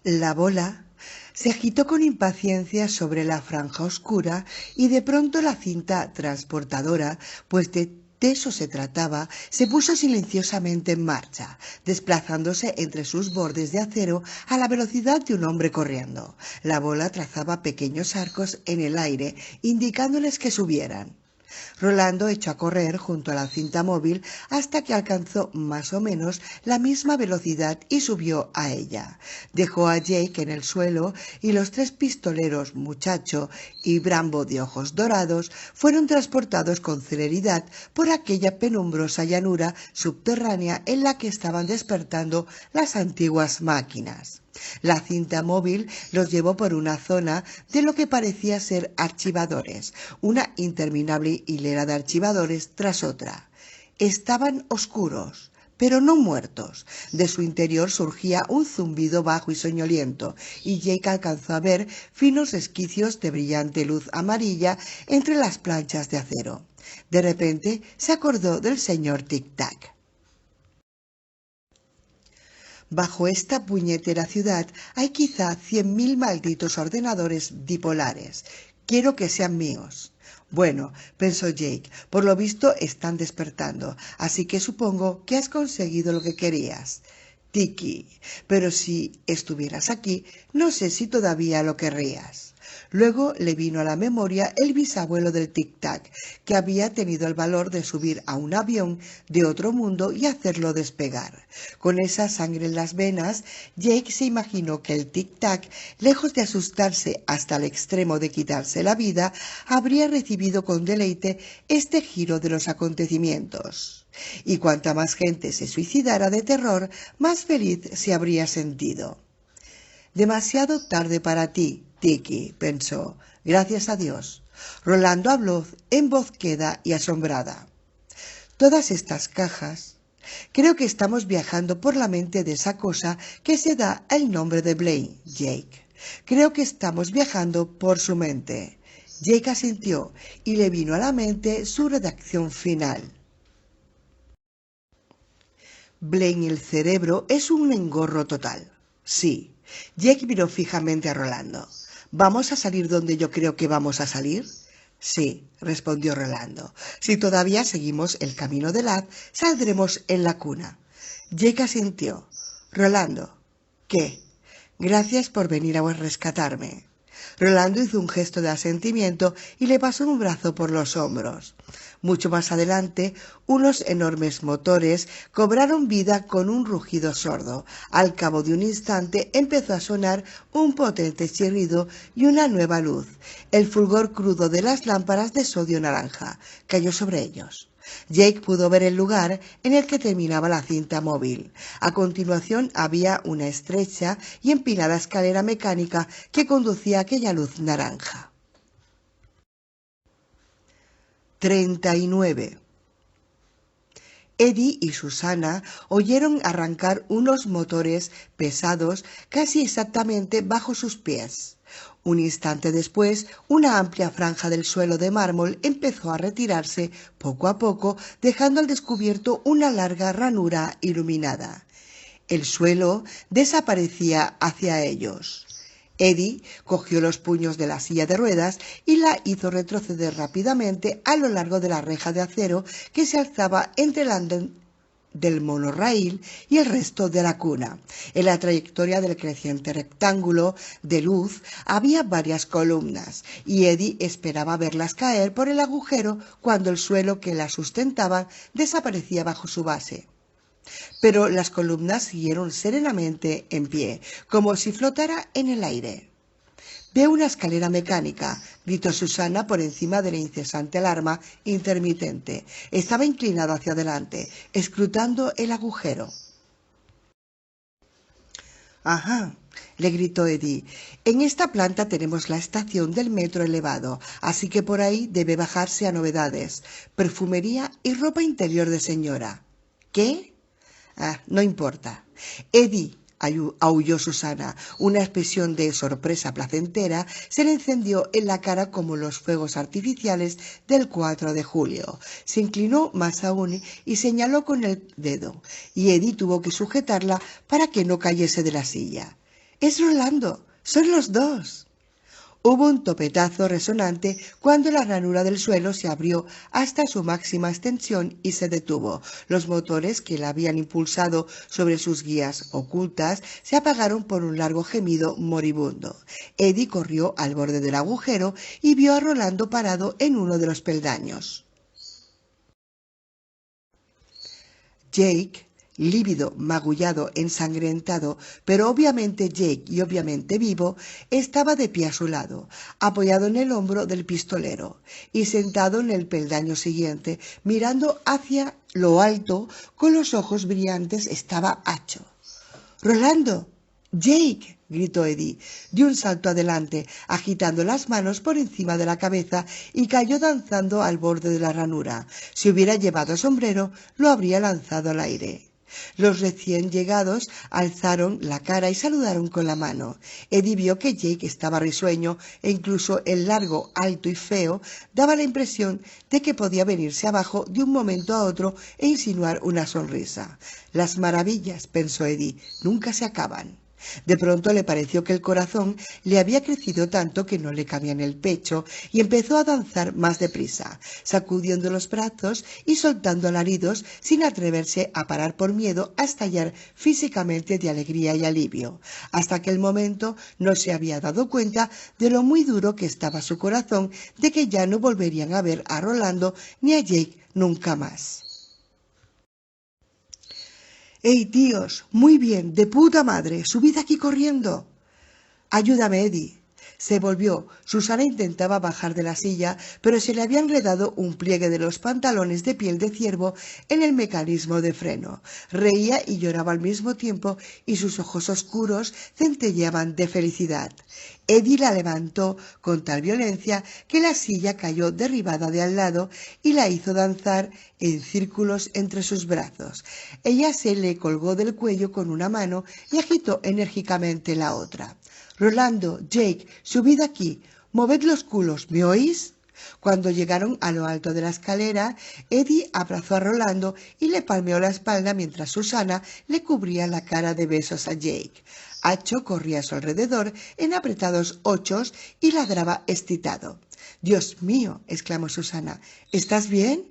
La bola se agitó con impaciencia sobre la franja oscura y de pronto la cinta transportadora, pues de eso se trataba, se puso silenciosamente en marcha, desplazándose entre sus bordes de acero a la velocidad de un hombre corriendo. La bola trazaba pequeños arcos en el aire, indicándoles que subieran. Rolando echó a correr junto a la cinta móvil hasta que alcanzó más o menos la misma velocidad y subió a ella. Dejó a Jake en el suelo y los tres pistoleros, Muchacho y Brambo de ojos dorados, fueron transportados con celeridad por aquella penumbrosa llanura subterránea en la que estaban despertando las antiguas máquinas. La cinta móvil los llevó por una zona de lo que parecía ser archivadores, una interminable hilera de archivadores tras otra. Estaban oscuros, pero no muertos. De su interior surgía un zumbido bajo y soñoliento, y Jake alcanzó a ver finos resquicios de brillante luz amarilla entre las planchas de acero. De repente se acordó del señor Tic-Tac. Bajo esta puñetera ciudad hay quizá 100.000 malditos ordenadores dipolares. Quiero que sean míos. Bueno, pensó Jake, por lo visto están despertando, así que supongo que has conseguido lo que querías. Tiki, pero si estuvieras aquí, no sé si todavía lo querrías. Luego le vino a la memoria el bisabuelo del Tic-Tac, que había tenido el valor de subir a un avión de otro mundo y hacerlo despegar. Con esa sangre en las venas, Jake se imaginó que el Tic-Tac, lejos de asustarse hasta el extremo de quitarse la vida, habría recibido con deleite este giro de los acontecimientos. Y cuanta más gente se suicidara de terror, más feliz se habría sentido. Demasiado tarde para ti, Tiki, pensó. Gracias a Dios. Rolando habló en voz queda y asombrada. Todas estas cajas. Creo que estamos viajando por la mente de esa cosa que se da el nombre de Blaine, Jake. Creo que estamos viajando por su mente. Jake asintió y le vino a la mente su redacción final. Blaine el cerebro es un engorro total. Sí. Jake miró fijamente a Rolando. ¿Vamos a salir donde yo creo que vamos a salir? Sí, respondió Rolando. Si todavía seguimos el camino del haz, saldremos en la cuna. Jake asintió. Rolando. ¿Qué? Gracias por venir a rescatarme. Rolando hizo un gesto de asentimiento y le pasó un brazo por los hombros. Mucho más adelante, unos enormes motores cobraron vida con un rugido sordo. Al cabo de un instante empezó a sonar un potente chirrido y una nueva luz. El fulgor crudo de las lámparas de sodio naranja cayó sobre ellos. Jake pudo ver el lugar en el que terminaba la cinta móvil. A continuación había una estrecha y empinada escalera mecánica que conducía a aquella luz naranja. 39. Eddie y Susana oyeron arrancar unos motores pesados casi exactamente bajo sus pies. Un instante después, una amplia franja del suelo de mármol empezó a retirarse poco a poco, dejando al descubierto una larga ranura iluminada. El suelo desaparecía hacia ellos. Eddie cogió los puños de la silla de ruedas y la hizo retroceder rápidamente a lo largo de la reja de acero que se alzaba entre el andén del monorraíl y el resto de la cuna. En la trayectoria del creciente rectángulo de luz había varias columnas, y Eddie esperaba verlas caer por el agujero cuando el suelo que las sustentaba desaparecía bajo su base. Pero las columnas siguieron serenamente en pie, como si flotara en el aire. «Veo una escalera mecánica», gritó Susana por encima de la incesante alarma intermitente. Estaba inclinada hacia adelante, escrutando el agujero. «Ajá», le gritó Eddie. «En esta planta tenemos la estación del metro elevado, así que por ahí debe bajarse a novedades, perfumería y ropa interior de señora». «¿Qué?» No importa. Eddie, aulló Susana. Una expresión de sorpresa placentera se le encendió en la cara como los fuegos artificiales del 4 de julio. Se inclinó más aún y señaló con el dedo, y Eddie tuvo que sujetarla para que no cayese de la silla. Es Rolando. Son los dos. Hubo un topetazo resonante cuando la ranura del suelo se abrió hasta su máxima extensión y se detuvo. Los motores que la habían impulsado sobre sus guías ocultas se apagaron por un largo gemido moribundo. Eddie corrió al borde del agujero y vio a Rolando parado en uno de los peldaños. Jake, lívido, magullado, ensangrentado, pero obviamente Jake y obviamente vivo, estaba de pie a su lado, apoyado en el hombro del pistolero, y sentado en el peldaño siguiente, mirando hacia lo alto, con los ojos brillantes, estaba Acho. —¡Rolando! —¡Jake! —gritó Eddie. Dio un salto adelante, agitando las manos por encima de la cabeza, y cayó danzando al borde de la ranura. Si hubiera llevado sombrero, lo habría lanzado al aire. Los recién llegados alzaron la cara y saludaron con la mano. Eddie vio que Jake estaba risueño e incluso el largo, alto y feo daba la impresión de que podía venirse abajo de un momento a otro e insinuar una sonrisa. Las maravillas, pensó Eddie, nunca se acaban. De pronto le pareció que el corazón le había crecido tanto que no le cabía en el pecho y empezó a danzar más deprisa, sacudiendo los brazos y soltando alaridos sin atreverse a parar por miedo a estallar físicamente de alegría y alivio. Hasta aquel momento no se había dado cuenta de lo muy duro que estaba su corazón, de que ya no volverían a ver a Rolando ni a Jake nunca más. —¡Hey, tíos! Muy bien, de puta madre, subid aquí corriendo. —Ayúdame, Eddie. Se volvió. Susana intentaba bajar de la silla, pero se le había enredado un pliegue de los pantalones de piel de ciervo en el mecanismo de freno. Reía y lloraba al mismo tiempo y sus ojos oscuros centelleaban de felicidad. Eddie la levantó con tal violencia que la silla cayó derribada de al lado y la hizo danzar en círculos entre sus brazos. Ella se le colgó del cuello con una mano y agitó enérgicamente la otra. —Rolando, Jake, subid aquí, moved los culos, ¿me oís? Cuando llegaron a lo alto de la escalera, Eddie abrazó a Rolando y le palmeó la espalda mientras Susana le cubría la cara de besos a Jake. Acho corría a su alrededor en apretados ochos y ladraba excitado. —¡Dios mío! —exclamó Susana—, ¿estás bien?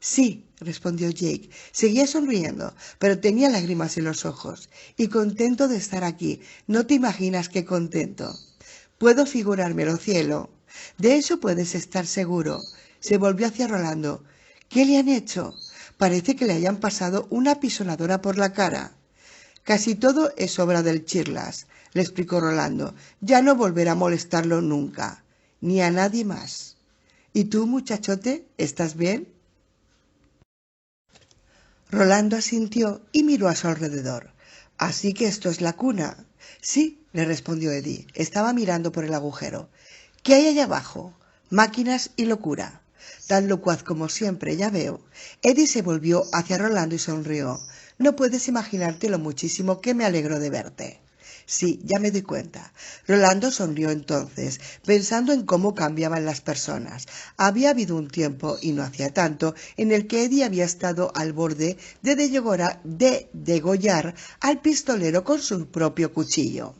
—Sí —respondió Jake. Seguía sonriendo, pero tenía lágrimas en los ojos. Y contento de estar aquí. No te imaginas qué contento. —Puedo figurármelo, cielo. —De eso puedes estar seguro. Se volvió hacia Rolando. —¿Qué le han hecho? Parece que le hayan pasado una pisonadora por la cara. —Casi todo es obra del Chirlas —le explicó Rolando—. Ya no volverá a molestarlo nunca. Ni a nadie más. ¿Y tú, muchachote, estás bien? Rolando asintió y miró a su alrededor. —¿Así que esto es la cuna? —Sí —le respondió Eddie. Estaba mirando por el agujero. —¿Qué hay allá abajo? —Máquinas y locura. —Tan locuaz como siempre, ya veo. Eddie se volvió hacia Rolando y sonrió. —No puedes imaginarte lo muchísimo que me alegro de verte. —Sí, ya me di cuenta. Rolando sonrió entonces, pensando en cómo cambiaban las personas. Había habido un tiempo, y no hacía tanto, en el que Eddie había estado al borde de degollar al pistolero con su propio cuchillo.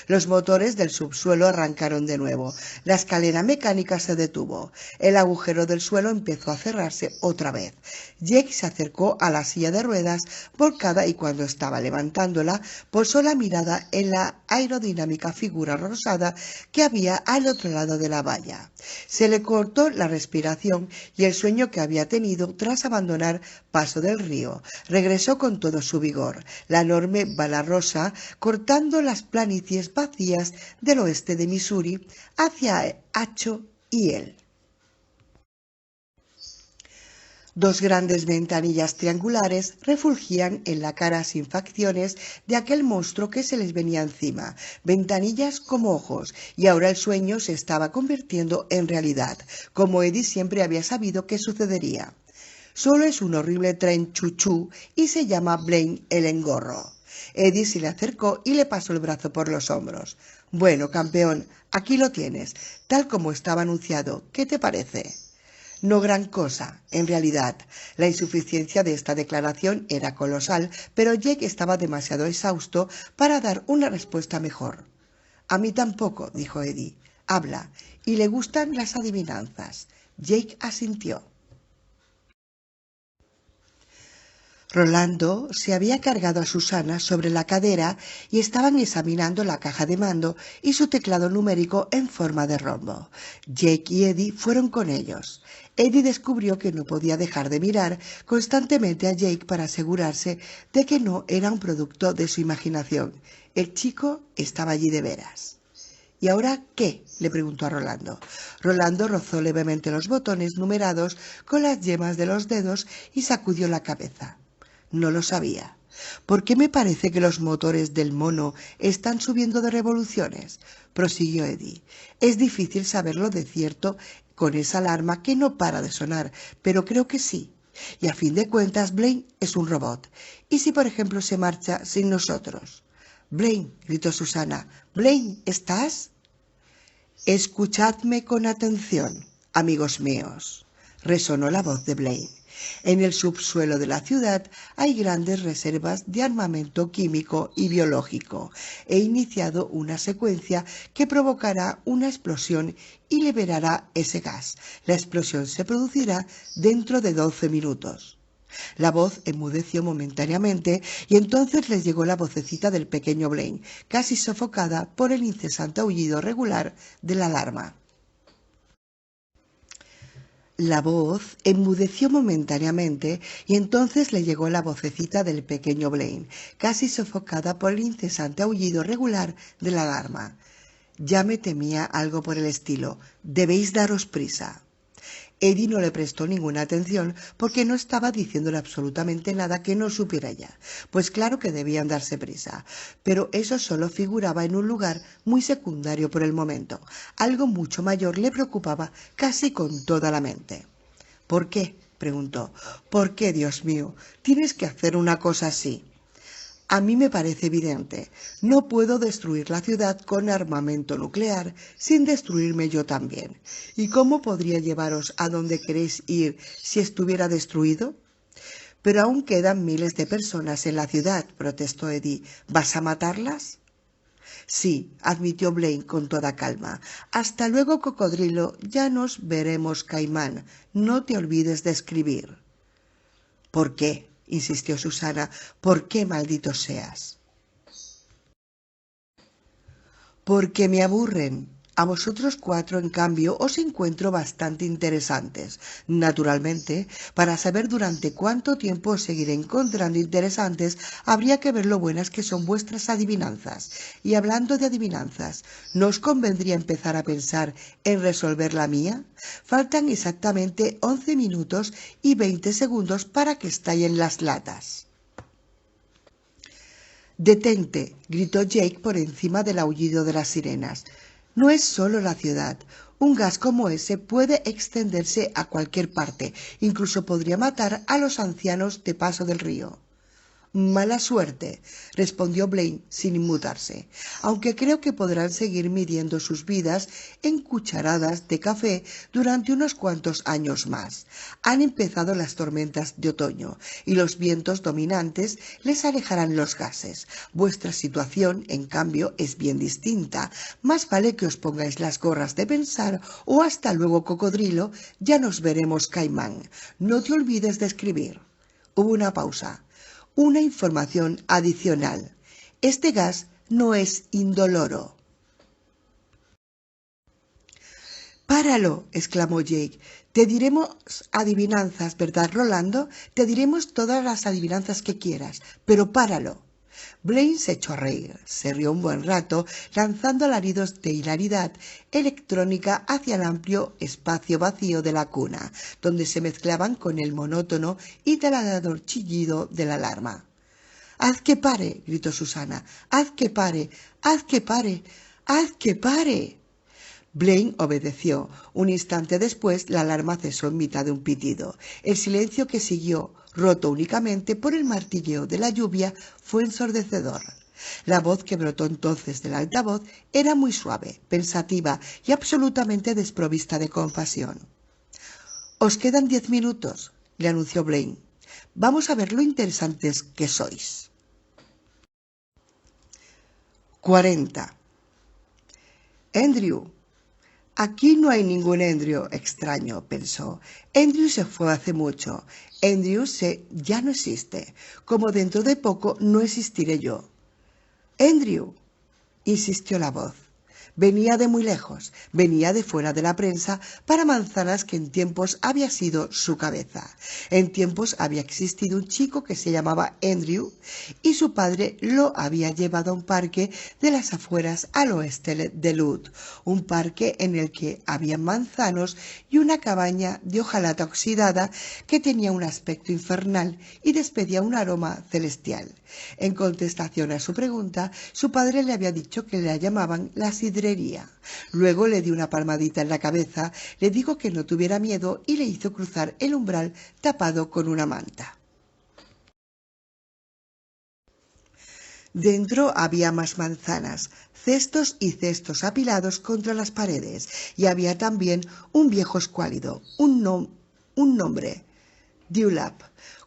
Los motores del subsuelo arrancaron de nuevo. La escalera mecánica se detuvo. El agujero del suelo empezó a cerrarse otra vez. Jake se acercó a la silla de ruedas volcada y cuando estaba levantándola, posó la mirada en la aerodinámica figura rosada que había al otro lado de la valla. Se le cortó la respiración y el sueño que había tenido tras abandonar Paso del Río regresó con todo su vigor. La enorme bala rosa cortando las planicies vacías del oeste de Missouri hacia Acho y él. Dos grandes ventanillas triangulares refulgían en la cara sin facciones de aquel monstruo que se les venía encima, ventanillas como ojos, y ahora el sueño se estaba convirtiendo en realidad, como Eddie siempre había sabido que sucedería. Solo es un horrible tren chuchú y se llama Blaine el Engorro. Eddie se le acercó y le pasó el brazo por los hombros. —Bueno, campeón, aquí lo tienes, tal como estaba anunciado. ¿Qué te parece? No gran cosa, en realidad. La insuficiencia de esta declaración era colosal, pero Jake estaba demasiado exhausto para dar una respuesta mejor. A mí tampoco, dijo Eddie. Habla, y le gustan las adivinanzas. Jake asintió. Rolando se había cargado a Susana sobre la cadera y estaban examinando la caja de mando y su teclado numérico en forma de rombo. Jake y Eddie fueron con ellos. Eddie descubrió que no podía dejar de mirar constantemente a Jake para asegurarse de que no era un producto de su imaginación. El chico estaba allí de veras. ¿Y ahora qué?, le preguntó a Rolando. Rolando rozó levemente los botones numerados con las yemas de los dedos y sacudió la cabeza. No lo sabía. ¿Por qué me parece que los motores del mono están subiendo de revoluciones?, prosiguió Eddie. Es difícil saberlo de cierto con esa alarma que no para de sonar, pero creo que sí. Y a fin de cuentas, Blaine es un robot. ¿Y si, por ejemplo, se marcha sin nosotros? —Blaine —gritó Susana—, Blaine, ¿estás? Escuchadme con atención, amigos míos, resonó la voz de Blaine. En el subsuelo de la ciudad hay grandes reservas de armamento químico y biológico. He iniciado una secuencia que provocará una explosión y liberará ese gas. La explosión se producirá dentro de 12 minutos. La voz enmudeció momentáneamente y entonces les llegó la vocecita del pequeño Blaine, casi sofocada por el incesante aullido regular de la alarma. La voz enmudeció momentáneamente y entonces le llegó la vocecita del pequeño Blaine, casi sofocada por el incesante aullido regular de la alarma. Ya me temía algo por el estilo. Debéis daros prisa. Eddie no le prestó ninguna atención porque no estaba diciéndole absolutamente nada que no supiera ya. Pues claro que debían darse prisa, pero eso solo figuraba en un lugar muy secundario por el momento. Algo mucho mayor le preocupaba casi con toda la mente. ¿Por qué?, preguntó. ¿Por qué, Dios mío, tienes que hacer una cosa así? A mí me parece evidente. No puedo destruir la ciudad con armamento nuclear sin destruirme yo también. ¿Y cómo podría llevaros a donde queréis ir si estuviera destruido? Pero aún quedan miles de personas en la ciudad, protestó Eddie. ¿Vas a matarlas? Sí, admitió Blaine con toda calma. Hasta luego, cocodrilo. Ya nos veremos, Caimán. No te olvides de escribir. ¿Por qué?, insistió Susana. ¿Por qué, maldito seas? Porque me aburren. A vosotros cuatro, en cambio, os encuentro bastante interesantes. Naturalmente, para saber durante cuánto tiempo os seguiré encontrando interesantes, habría que ver lo buenas que son vuestras adivinanzas. Y hablando de adivinanzas, ¿no os convendría empezar a pensar en resolver la mía? Faltan exactamente 11 minutos y 20 segundos para que estallen las latas. —Detente —gritó Jake por encima del aullido de las sirenas—. No es solo la ciudad. Un gas como ese puede extenderse a cualquier parte. Incluso podría matar a los ancianos de Paso del Río. Mala suerte, respondió Blaine sin inmutarse, aunque creo que podrán seguir midiendo sus vidas en cucharadas de café durante unos cuantos años más. Han empezado las tormentas de otoño y los vientos dominantes les alejarán los gases. Vuestra situación, en cambio, es bien distinta. Más vale que os pongáis las gorras de pensar o hasta luego, cocodrilo, ya nos veremos, Caimán. No te olvides de escribir. Hubo una pausa. Una información adicional. Este gas no es indoloro. —¡Páralo! —exclamó Jake. Te diremos adivinanzas, ¿verdad, Rolando? Te diremos todas las adivinanzas que quieras, pero páralo. Blaine se echó a reír. Se rió un buen rato, lanzando alaridos de hilaridad electrónica hacia el amplio espacio vacío de la cuna, donde se mezclaban con el monótono y taladrador chillido de la alarma. —¡Haz que pare! —gritó Susana. —¡Haz que pare! ¡Haz que pare! ¡Haz que pare! Blaine obedeció. Un instante después, la alarma cesó en mitad de un pitido. El silencio que siguió, roto únicamente por el martilleo de la lluvia, fue ensordecedor. La voz que brotó entonces del altavoz era muy suave, pensativa y absolutamente desprovista de compasión. Os quedan 10 minutos, le anunció Blaine. Vamos a ver lo interesantes que sois. 40. Andrew. Aquí no hay ningún Andrew extraño, pensó. Andrew se fue hace mucho. Andrew ya no existe, como dentro de poco no existiré yo. Andrew, insistió la voz. Venía de muy lejos, venía de fuera de la prensa para manzanas que en tiempos había sido su cabeza. En tiempos había existido un chico que se llamaba Andrew y su padre lo había llevado a un parque de las afueras al oeste de Lud, un parque en el que había manzanos y una cabaña de hojalata oxidada que tenía un aspecto infernal y despedía un aroma celestial. En contestación a su pregunta, su padre le había dicho que la llamaban la sidrería. Luego le dio una palmadita en la cabeza, le dijo que no tuviera miedo y le hizo cruzar el umbral tapado con una manta. Dentro había más manzanas, cestos y cestos apilados contra las paredes, y había también un viejo escuálido, un nombre, Dewlap,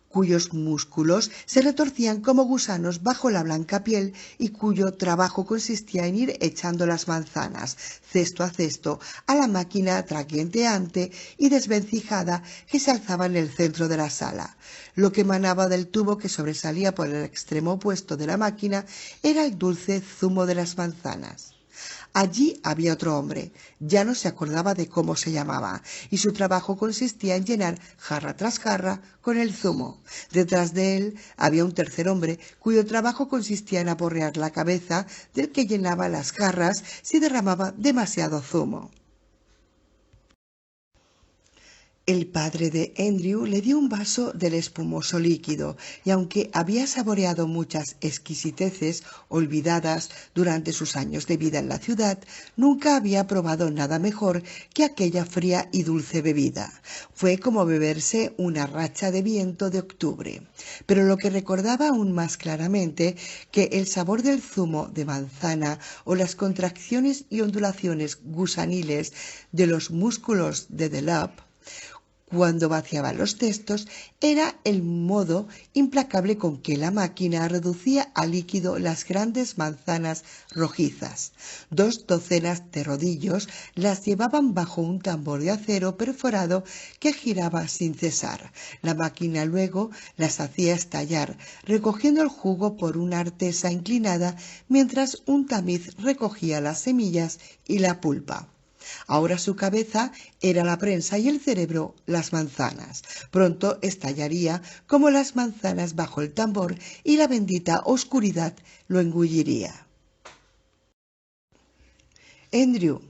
cuyos músculos se retorcían como gusanos bajo la blanca piel y cuyo trabajo consistía en ir echando las manzanas, cesto a cesto, a la máquina traqueteante y desvencijada que se alzaba en el centro de la sala. Lo que emanaba del tubo que sobresalía por el extremo opuesto de la máquina era el dulce zumo de las manzanas. Allí había otro hombre, ya no se acordaba de cómo se llamaba, y su trabajo consistía en llenar jarra tras jarra con el zumo. Detrás de él había un tercer hombre, cuyo trabajo consistía en aporrear la cabeza del que llenaba las jarras si derramaba demasiado zumo. El padre de Andrew le dio un vaso del espumoso líquido, y aunque había saboreado muchas exquisiteces olvidadas durante sus años de vida en la ciudad, nunca había probado nada mejor que aquella fría y dulce bebida. Fue como beberse una racha de viento de octubre. Pero lo que recordaba aún más claramente que el sabor del zumo de manzana o las contracciones y ondulaciones gusaniles de los músculos de Dewlap cuando vaciaba los cestos era el modo implacable con que la máquina reducía a líquido las grandes manzanas rojizas. 2 docenas de rodillos las llevaban bajo un tambor de acero perforado que giraba sin cesar. La máquina luego las hacía estallar, recogiendo el jugo por una artesa inclinada, mientras un tamiz recogía las semillas y la pulpa. Ahora su cabeza era la prensa y el cerebro las manzanas. Pronto estallaría como las manzanas bajo el tambor y la bendita oscuridad lo engulliría. Andrew,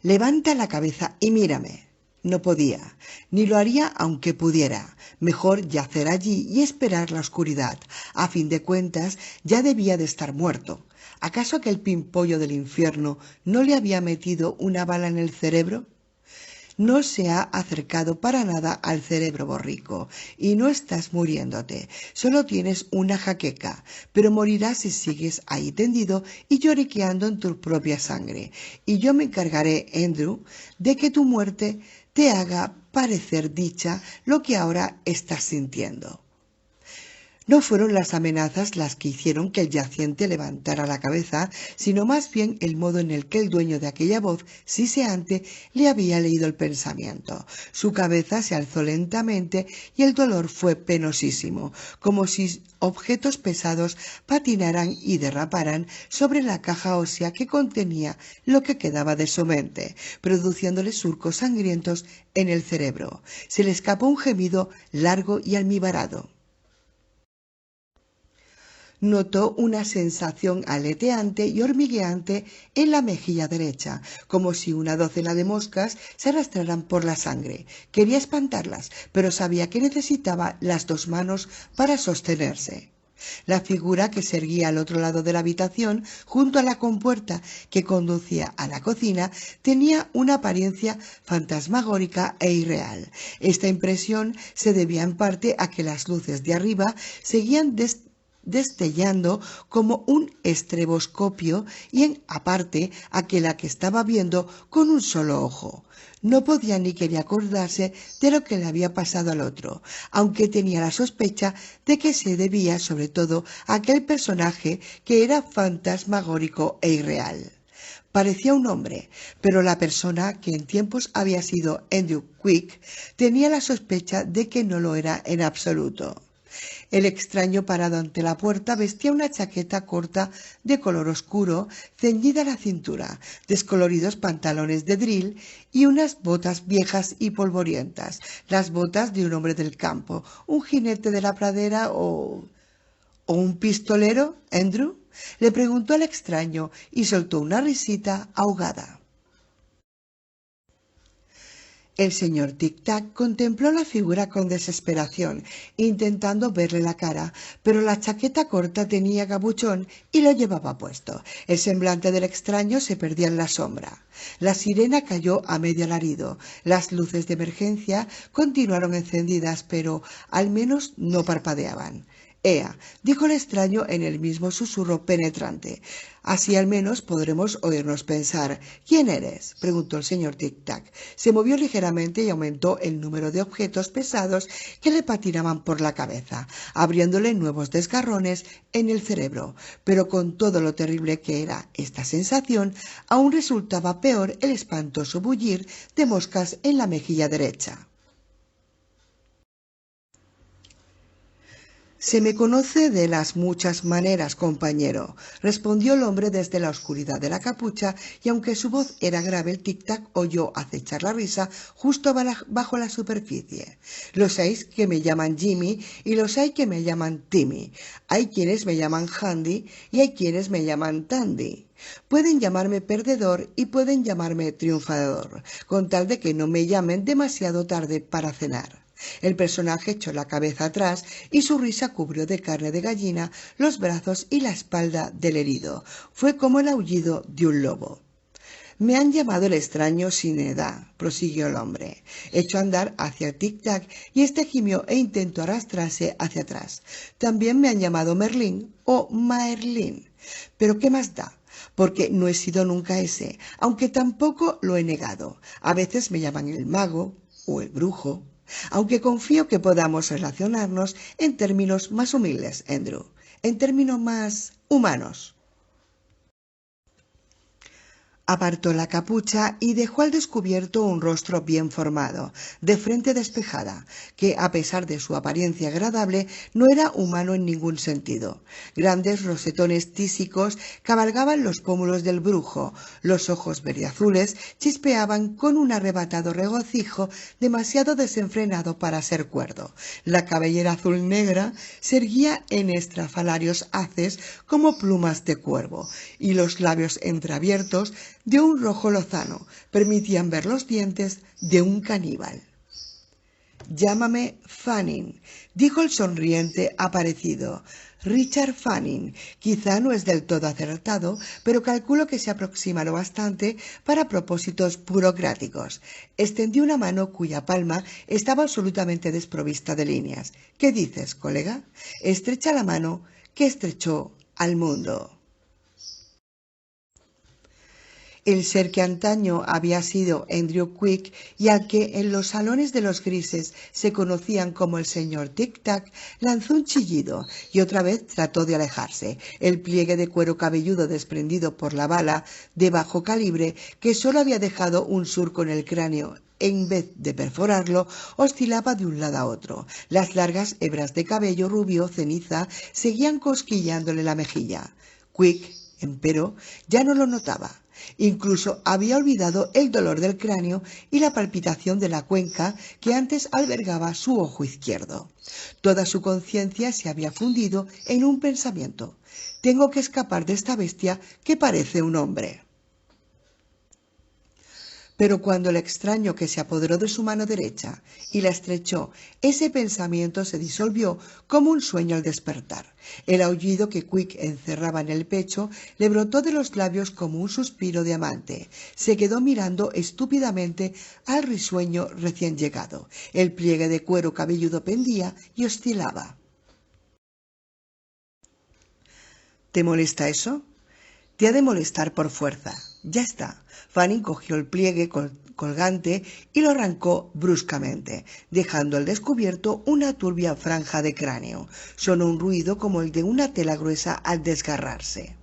levanta la cabeza y mírame. No podía, ni lo haría aunque pudiera. Mejor yacer allí y esperar la oscuridad. A fin de cuentas, ya debía de estar muerto. ¿Acaso aquel pimpollo del infierno no le había metido una bala en el cerebro? No se ha acercado para nada al cerebro, borrico, y no estás muriéndote, solo tienes una jaqueca, pero morirás si sigues ahí tendido y lloriqueando en tu propia sangre, y yo me encargaré, Andrew, de que tu muerte te haga parecer dicha lo que ahora estás sintiendo. No fueron las amenazas las que hicieron que el yaciente levantara la cabeza, sino más bien el modo en el que el dueño de aquella voz siseante le había leído el pensamiento. Su cabeza se alzó lentamente y el dolor fue penosísimo, como si objetos pesados patinaran y derraparan sobre la caja ósea que contenía lo que quedaba de su mente, produciéndole surcos sangrientos en el cerebro. Se le escapó un gemido largo y almibarado. Notó una sensación aleteante y hormigueante en la mejilla derecha, como si una docena de moscas se arrastraran por la sangre. Quería espantarlas, pero sabía que necesitaba las 2 manos para sostenerse. La figura que se erguía al otro lado de la habitación, junto a la compuerta que conducía a la cocina, tenía una apariencia fantasmagórica e irreal. Esta impresión se debía en parte a que las luces de arriba seguían destellando como un estreboscopio y aparte aquella que estaba viendo con un solo ojo. No podía ni quería acordarse de lo que le había pasado al otro, aunque tenía la sospecha de que se debía sobre todo a aquel personaje que era fantasmagórico e irreal. Parecía un hombre, pero la persona que en tiempos había sido Andrew Quick tenía la sospecha de que no lo era en absoluto. El extraño parado ante la puerta vestía una chaqueta corta de color oscuro, ceñida a la cintura, descoloridos pantalones de drill y unas botas viejas y polvorientas, las botas de un hombre del campo, un jinete de la pradera ¿O un pistolero, Andrew? Le preguntó al extraño y soltó una risita ahogada. El señor Tic-Tac contempló la figura con desesperación, intentando verle la cara, pero la chaqueta corta tenía capuchón y lo llevaba puesto. El semblante del extraño se perdía en la sombra. La sirena cayó a medio alarido. Las luces de emergencia continuaron encendidas, pero al menos no parpadeaban. «Ea», dijo el extraño en el mismo susurro penetrante. «Así al menos podremos oírnos pensar». «¿Quién eres?», preguntó el señor Tic-Tac. Se movió ligeramente y aumentó el número de objetos pesados que le patinaban por la cabeza, abriéndole nuevos desgarrones en el cerebro. Pero con todo lo terrible que era esta sensación, aún resultaba peor el espantoso bullir de moscas en la mejilla derecha. «Se me conoce de las muchas maneras, compañero», respondió el hombre desde la oscuridad de la capucha, y aunque su voz era grave, el tic-tac oyó acechar la risa justo bajo la superficie. «Los hay que me llaman Jimmy y los hay que me llaman Timmy. Hay quienes me llaman Handy y hay quienes me llaman Tandy. Pueden llamarme perdedor y pueden llamarme triunfador, con tal de que no me llamen demasiado tarde para cenar». El personaje echó la cabeza atrás y su risa cubrió de carne de gallina los brazos y la espalda del herido. Fue como el aullido de un lobo. «Me han llamado el extraño sin edad», prosiguió el hombre. Echó a andar hacia el tic-tac y este gimió e intentó arrastrarse hacia atrás. «También me han llamado Merlín o Maerlín. Pero ¿qué más da? Porque no he sido nunca ese, aunque tampoco lo he negado. A veces me llaman el mago o el brujo. Aunque confío que podamos relacionarnos en términos más humildes, Andrew, en términos más humanos». Apartó la capucha y dejó al descubierto un rostro bien formado, de frente despejada, que, a pesar de su apariencia agradable, no era humano en ningún sentido. Grandes rosetones tísicos cabalgaban los pómulos del brujo, los ojos verdeazules chispeaban con un arrebatado regocijo demasiado desenfrenado para ser cuerdo. La cabellera azul negra se erguía en estrafalarios haces como plumas de cuervo, y los labios entreabiertos de un rojo lozano permitían ver los dientes de un caníbal. «Llámame Fanning», dijo el sonriente aparecido. «Richard Fanning. Quizá no es del todo acertado, pero calculo que se aproxima lo bastante para propósitos burocráticos». Extendió una mano cuya palma estaba absolutamente desprovista de líneas. «¿Qué dices, colega?». Estrecha la mano que estrechó al mundo. El ser que antaño había sido Andrew Quick y al que en los salones de los grises se conocían como el señor Tic-Tac, lanzó un chillido y otra vez trató de alejarse. El pliegue de cuero cabelludo desprendido por la bala de bajo calibre, que solo había dejado un surco en el cráneo en vez de perforarlo, oscilaba de un lado a otro. Las largas hebras de cabello rubio ceniza seguían cosquillándole la mejilla. Quick, empero, ya no lo notaba. Incluso había olvidado el dolor del cráneo y la palpitación de la cuenca que antes albergaba su ojo izquierdo. Toda su conciencia se había fundido en un pensamiento: «Tengo que escapar de esta bestia que parece un hombre». Pero cuando el extraño que se apoderó de su mano derecha y la estrechó, ese pensamiento se disolvió como un sueño al despertar. El aullido que Quick encerraba en el pecho le brotó de los labios como un suspiro de amante. Se quedó mirando estúpidamente al risueño recién llegado. El pliegue de cuero cabelludo pendía y oscilaba. ¿Te molesta eso? Te ha de molestar por fuerza. Ya está. Fanning cogió el pliegue colgante y lo arrancó bruscamente, dejando al descubierto una turbia franja de cráneo. Sonó un ruido como el de una tela gruesa al desgarrarse.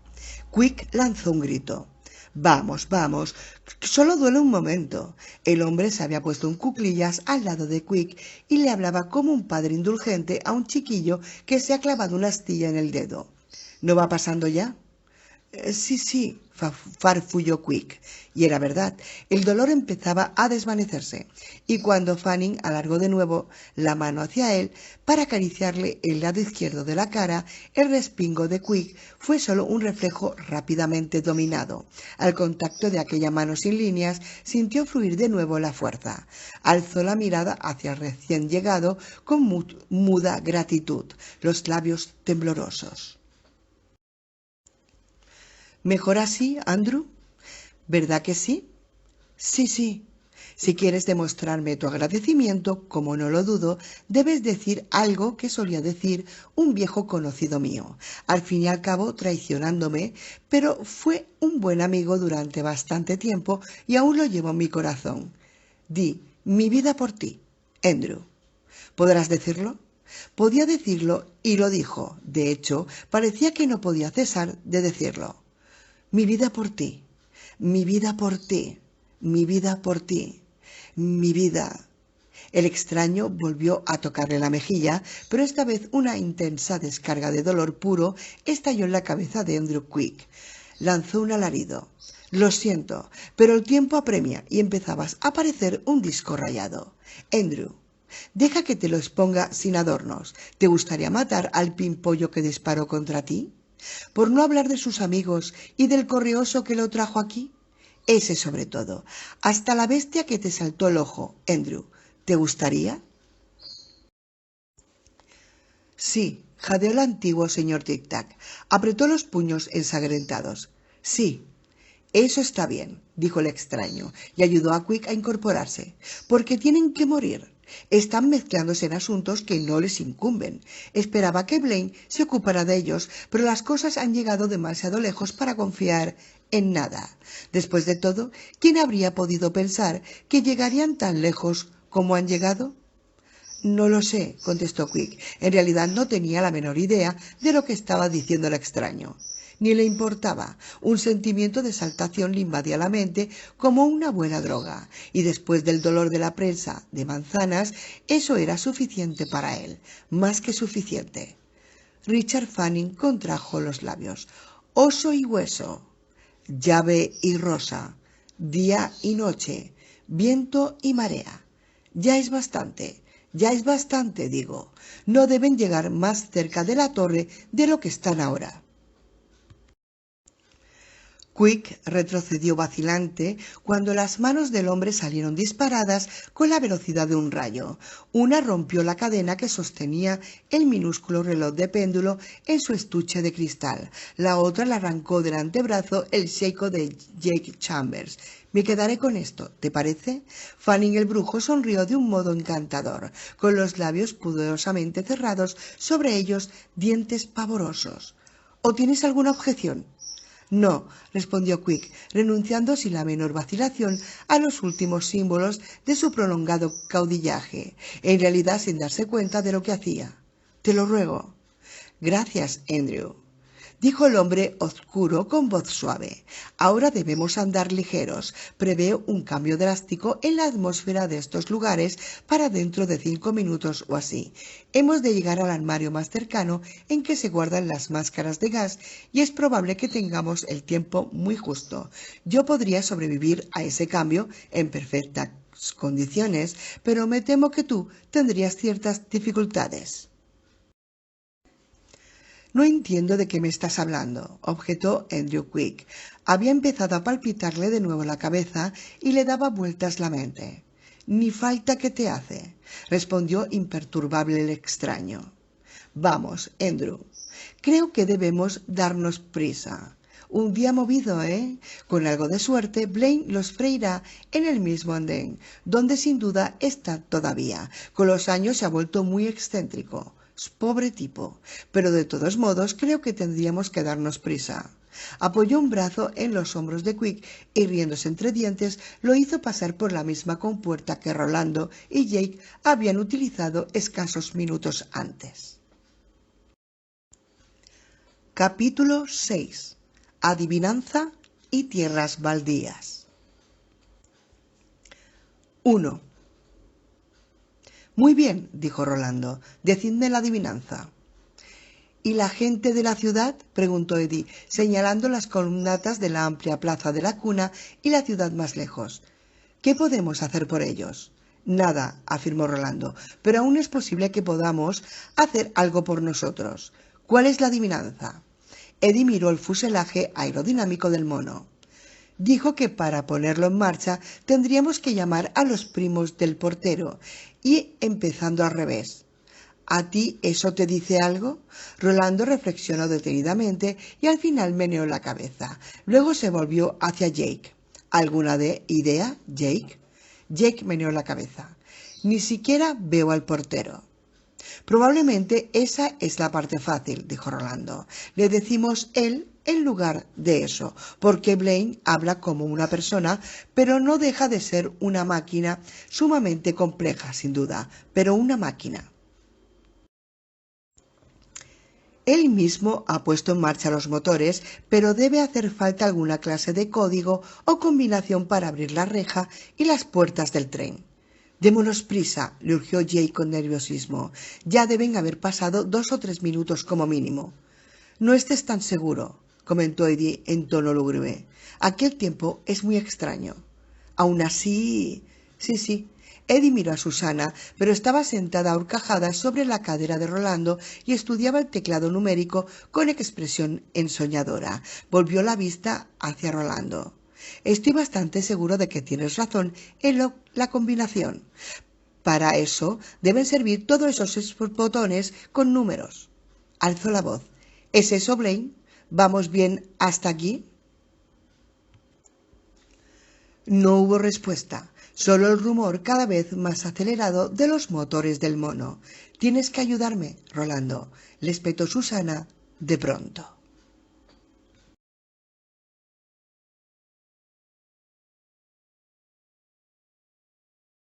Quick lanzó un grito. Vamos, vamos, solo duele un momento. El hombre se había puesto en cuclillas al lado de Quick y le hablaba como un padre indulgente a un chiquillo que se ha clavado una astilla en el dedo. ¿No va pasando ya? Sí, farfulló Quick. Y era verdad, el dolor empezaba a desvanecerse, y cuando Fanning alargó de nuevo la mano hacia él para acariciarle el lado izquierdo de la cara, el respingo de Quick fue solo un reflejo rápidamente dominado. Al contacto de aquella mano sin líneas, sintió fluir de nuevo la fuerza. Alzó la mirada hacia el recién llegado con muda gratitud, los labios temblorosos. ¿Mejor así, Andrew? ¿Verdad que sí? Sí. Si quieres demostrarme tu agradecimiento, como no lo dudo, debes decir algo que solía decir un viejo conocido mío, al fin y al cabo traicionándome, pero fue un buen amigo durante bastante tiempo y aún lo llevo en mi corazón. Di, mi vida por ti, Andrew. ¿Podrás decirlo? Podía decirlo y lo dijo. De hecho, parecía que no podía cesar de decirlo. Mi vida por ti, mi vida por ti, mi vida por ti, mi vida. El extraño volvió a tocarle la mejilla, pero esta vez una intensa descarga de dolor puro estalló en la cabeza de Andrew Quick. Lanzó un alarido. Lo siento, pero el tiempo apremia y empezabas a parecer un disco rayado. Andrew, deja que te lo exponga sin adornos. ¿Te gustaría matar al pimpollo que disparó contra ti? Por no hablar de sus amigos y del correoso que lo trajo aquí. Ese sobre todo. Hasta la bestia que te saltó el ojo, Andrew. ¿Te gustaría? Sí, jadeó el antiguo señor Tic-Tac. Apretó los puños ensangrentados. Sí, eso está bien, dijo el extraño, y ayudó a Quick a incorporarse. Porque tienen que morir. Están mezclándose en asuntos que no les incumben. Esperaba que Blaine se ocupara de ellos, pero las cosas han llegado demasiado lejos para confiar en nada. Después de todo, ¿quién habría podido pensar que llegarían tan lejos como han llegado? No lo sé, contestó Quick. En realidad no tenía la menor idea de lo que estaba diciendo el extraño. Ni le importaba. Un sentimiento de exaltación le invadía la mente como una buena droga, y después del dolor de la prensa de manzanas, eso era suficiente para él, más que suficiente. Richard Fanning contrajo los labios. Oso y hueso, llave y rosa, día y noche, viento y marea. Ya es bastante, digo. No deben llegar más cerca de la torre de lo que están ahora. Quick retrocedió vacilante cuando las manos del hombre salieron disparadas con la velocidad de un rayo. Una rompió la cadena que sostenía el minúsculo reloj de péndulo en su estuche de cristal. La otra le arrancó del antebrazo el seco de Jake Chambers. Me quedaré con esto, ¿te parece? Fanning el brujo sonrió de un modo encantador, con los labios pudorosamente cerrados, sobre ellos dientes pavorosos. ¿O tienes alguna objeción? No, respondió Quick, renunciando sin la menor vacilación a los últimos símbolos de su prolongado caudillaje, en realidad sin darse cuenta de lo que hacía. Te lo ruego. Gracias, Andrew, dijo el hombre oscuro con voz suave. Ahora debemos andar ligeros. Preveo un cambio drástico en la atmósfera de estos lugares para dentro de 5 minutos o así. Hemos de llegar al armario más cercano en que se guardan las máscaras de gas y es probable que tengamos el tiempo muy justo. Yo podría sobrevivir a ese cambio en perfectas condiciones, pero me temo que tú tendrías ciertas dificultades. No entiendo de qué me estás hablando, objetó Andrew Quick. Había empezado a palpitarle de nuevo la cabeza y le daba vueltas la mente. Ni falta que te hace, respondió imperturbable el extraño. Vamos, Andrew, creo que debemos darnos prisa. Un día movido, ¿eh? Con algo de suerte, Blaine los freirá en el mismo andén, donde sin duda está todavía. Con los años se ha vuelto muy excéntrico. Pobre tipo. Pero de todos modos creo que tendríamos que darnos prisa. Apoyó un brazo en los hombros de Quick y riéndose entre dientes lo hizo pasar por la misma compuerta que Rolando y Jake habían utilizado escasos minutos antes. Capítulo 6. Adivinanza y tierras baldías. 1. Muy bien, dijo Rolando, decidme la adivinanza. ¿Y la gente de la ciudad? Preguntó Eddie, señalando las columnatas de la amplia plaza de la Cuna y la ciudad más lejos. ¿Qué podemos hacer por ellos? Nada, afirmó Rolando, pero aún es posible que podamos hacer algo por nosotros. ¿Cuál es la adivinanza? Eddie miró el fuselaje aerodinámico del mono. Dijo que para ponerlo en marcha tendríamos que llamar a los primos del portero y empezando al revés. ¿A ti eso te dice algo? Rolando reflexionó detenidamente y al final meneó la cabeza. Luego se volvió hacia Jake. ¿Alguna idea, Jake? Jake meneó la cabeza. Ni siquiera veo al portero. Probablemente esa es la parte fácil, dijo Rolando. Le decimos él en lugar de eso, porque Blaine habla como una persona, pero no deja de ser una máquina sumamente compleja, sin duda, pero una máquina. Él mismo ha puesto en marcha los motores, pero debe hacer falta alguna clase de código o combinación para abrir la reja y las puertas del tren. Démonos prisa, le urgió Jake con nerviosismo. Ya deben haber pasado 2 o 3 minutos como mínimo. No estés tan seguro, comentó Eddie en tono lúgubre. Aquel tiempo es muy extraño. Aún así... Sí. Eddie miró a Susana, pero estaba sentada a horcajadas sobre la cadera de Rolando y estudiaba el teclado numérico con expresión ensoñadora. Volvió la vista hacia Rolando. Estoy bastante seguro de que tienes razón en la combinación. Para eso deben servir todos esos botones con números. Alzó la voz. ¿Es eso, Blaine? ¿Vamos bien hasta aquí? No hubo respuesta. Solo el rumor cada vez más acelerado de los motores del mono. Tienes que ayudarme, Rolando, le espetó Susana de pronto.